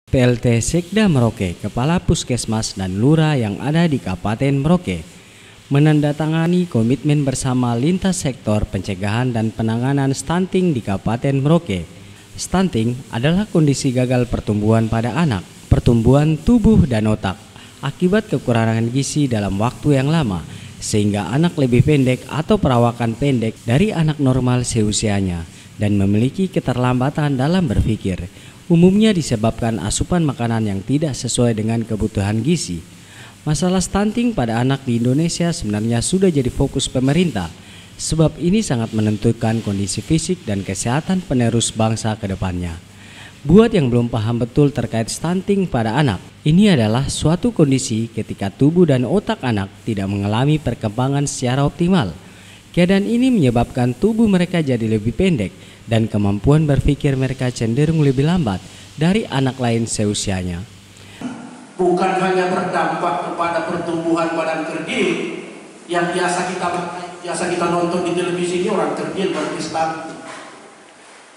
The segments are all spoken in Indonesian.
PLT Sekda Merauke, Kepala Puskesmas dan Lurah yang ada di Kabupaten Merauke, menandatangani komitmen bersama lintas sektor pencegahan dan penanganan stunting di Kabupaten Merauke. Stunting adalah kondisi gagal pertumbuhan pada anak, pertumbuhan tubuh dan otak, akibat kekurangan gizi dalam waktu yang lama, sehingga anak lebih pendek atau perawakan pendek dari anak normal seusianya dan memiliki keterlambatan dalam berpikir. Umumnya disebabkan asupan makanan yang tidak sesuai dengan kebutuhan gizi. Masalah stunting pada anak di Indonesia sebenarnya sudah jadi fokus pemerintah, sebab ini sangat menentukan kondisi fisik dan kesehatan penerus bangsa ke depannya. Buat yang belum paham betul terkait stunting pada anak, ini adalah suatu kondisi ketika tubuh dan otak anak tidak mengalami perkembangan secara optimal. Keadaan ini menyebabkan tubuh mereka jadi lebih pendek dan kemampuan berpikir mereka cenderung lebih lambat dari anak lain seusianya. Bukan hanya berdampak kepada pertumbuhan badan kerdil yang biasa kita nonton di televisi, ini orang kerdil berarti stunting.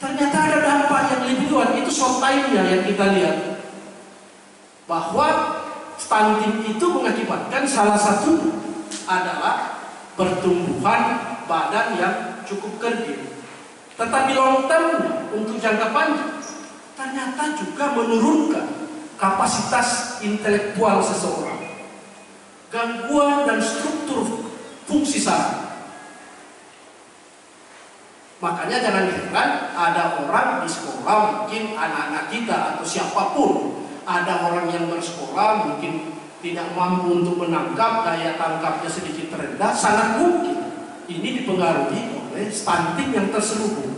Ternyata ada dampak yang lebih luas, itu short time-nya yang kita lihat. Bahwa stunting itu mengakibatkan salah satu adalah pertumbuhan badan yang cukup kerdil. Tetapi long term untuk jangka panjang ternyata juga menurunkan kapasitas intelektual seseorang, gangguan dan struktur fungsi saraf. Makanya jangan heran ada orang di sekolah, mungkin anak-anak kita atau siapapun, ada orang yang bersekolah mungkin tidak mampu untuk menangkap, daya tangkapnya sedikit rendah, sangat mungkin ini dipengaruhi oleh stunting yang terselubung.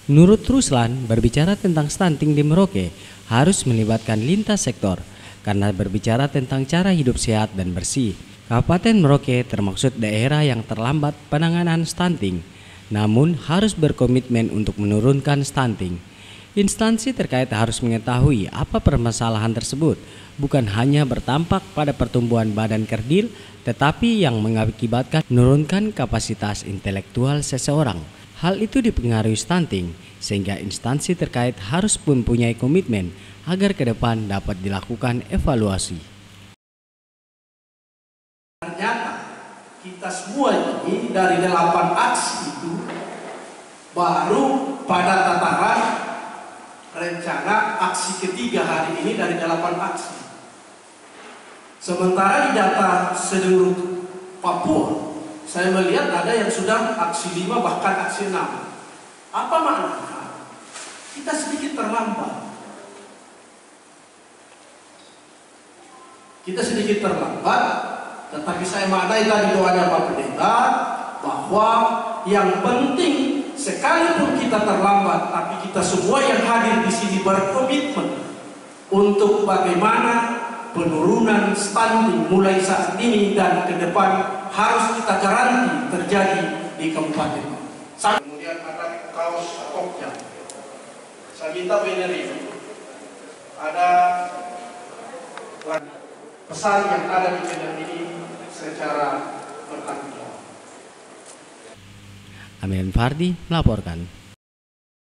Menurut Ruslan, berbicara tentang stunting di Merauke harus melibatkan lintas sektor karena berbicara tentang cara hidup sehat dan bersih. Kabupaten Merauke termaksud daerah yang terlambat penanganan stunting, namun harus berkomitmen untuk menurunkan stunting. Instansi terkait harus mengetahui apa permasalahan tersebut, bukan hanya bertampak pada pertumbuhan badan kerdil, tetapi yang mengakibatkan menurunkan kapasitas intelektual seseorang. Hal itu dipengaruhi stunting, sehingga instansi terkait harus mempunyai komitmen agar ke depan dapat dilakukan evaluasi. Ternyata kita semua ini dari 8 aksi itu baru pada tataran rencana aksi ketiga hari ini dari 8 aksi. Sementara di data seluruh Papua, saya melihat ada yang sudah aksi 5 bahkan aksi 6. Apa maknanya? Kita sedikit terlambat. Kita sedikit terlambat, tetapi saya maknai tadi doanya Pak Pendeta bahwa yang penting sekalipun kita terlambat, tapi kita semua yang hadir di sini berkomitmen untuk bagaimana penurunan stunting mulai saat ini dan ke depan harus kita garanti terjadi di kabupaten. Kemudian ada kaos stoknya. Saya minta menerima. Ada pesan yang ada di channel ini secara bertanggung jawab. Amin Fardi melaporkan.